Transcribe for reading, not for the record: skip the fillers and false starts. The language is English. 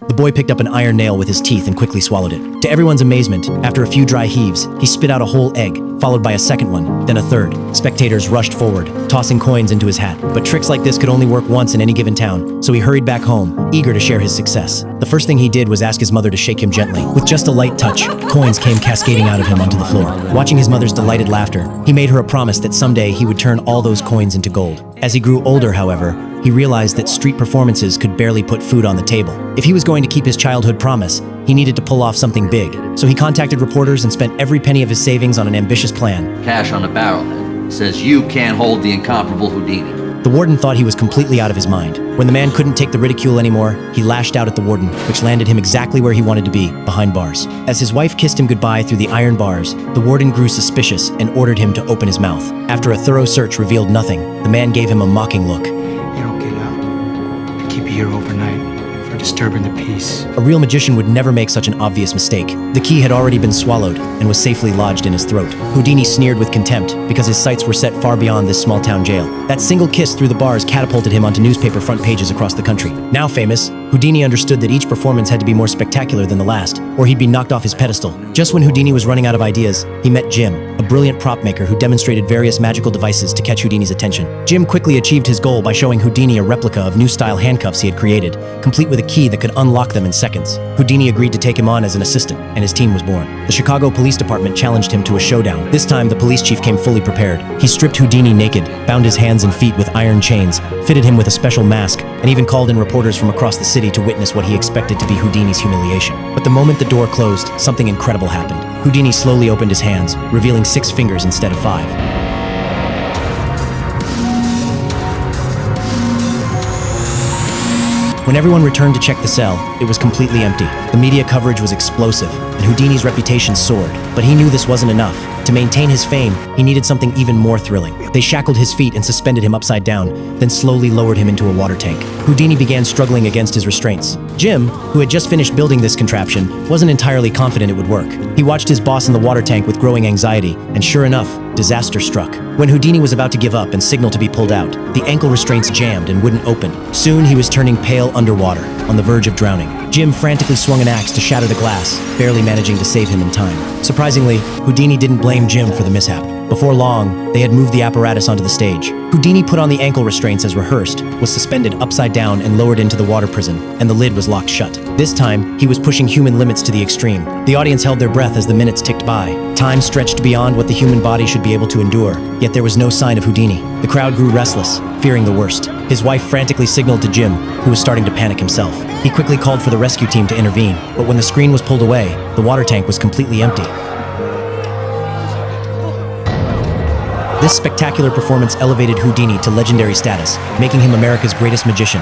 The boy picked up an iron nail with his teeth and quickly swallowed it. To everyone's amazement, after a few dry heaves, he spit out a whole egg, followed by a second one, then a third. Spectators rushed forward, tossing coins into his hat. But tricks like this could only work once in any given town, so he hurried back home, eager to share his success. The first thing he did was ask his mother to shake him gently. With just a light touch, coins came cascading out of him onto the floor. Watching his mother's delighted laughter, he made her a promise that someday he would turn all those coins into gold. As he grew older, however, he realized that street performances could barely put food on the table. If he was going to keep his childhood promise, he needed to pull off something big. So he contacted reporters and spent every penny of his savings on an ambitious plan. Cash on the barrelhead says you can't hold the incomparable Houdini. The warden thought he was completely out of his mind. When the man couldn't take the ridicule anymore, he lashed out at the warden, which landed him exactly where he wanted to be, behind bars. As his wife kissed him goodbye through the iron bars, the warden grew suspicious and ordered him to open his mouth. After a thorough search revealed nothing, the man gave him a mocking look. You don't get out. I keep you here overnight for disturbing the peace. A real magician would never make such an obvious mistake. The key had already been swallowed and was safely lodged in his throat. Houdini sneered with contempt because his sights were set far beyond this small-town jail. That single kiss through the bars catapulted him onto newspaper front pages across the country. Now famous, Houdini understood that each performance had to be more spectacular than the last, or he'd be knocked off his pedestal. Just when Houdini was running out of ideas, he met Jim, a brilliant prop maker who demonstrated various magical devices to catch Houdini's attention. Jim quickly achieved his goal by showing Houdini a replica of new-style handcuffs he had created, complete with a key that could unlock them in seconds. Houdini agreed to take him on as an assistant, and his team was born. The Chicago Police Department challenged him to a showdown. This time, the police chief came fully prepared. He stripped Houdini naked, bound his hands and feet with iron chains, fitted him with a special mask, and even called in reporters from across the city to witness what he expected to be Houdini's humiliation. But the moment the door closed, something incredible happened. Houdini slowly opened his hands, revealing 6 fingers instead of 5. When everyone returned to check the cell, it was completely empty. The media coverage was explosive, and Houdini's reputation soared. But he knew this wasn't enough. To maintain his fame, he needed something even more thrilling. They shackled his feet and suspended him upside down, then slowly lowered him into a water tank. Houdini began struggling against his restraints. Jim, who had just finished building this contraption, wasn't entirely confident it would work. He watched his boss in the water tank with growing anxiety, and sure enough, disaster struck. When Houdini was about to give up and signal to be pulled out, the ankle restraints jammed and wouldn't open. Soon he was turning pale underwater, on the verge of drowning. Jim frantically swung an axe to shatter the glass, barely managing to save him in time. Surprisingly, Houdini didn't blame Jim for the mishap. Before long, they had moved the apparatus onto the stage. Houdini put on the ankle restraints as rehearsed, was suspended upside down and lowered into the water prison, and the lid was locked shut. This time, he was pushing human limits to the extreme. The audience held their breath as the minutes ticked by. Time stretched beyond what the human body should be able to endure, yet there was no sign of Houdini. The crowd grew restless, fearing the worst. His wife frantically signaled to Jim, who was starting to panic himself. He quickly called for the rescue team to intervene, but when the screen was pulled away, the water tank was completely empty. This spectacular performance elevated Houdini to legendary status, making him America's greatest magician.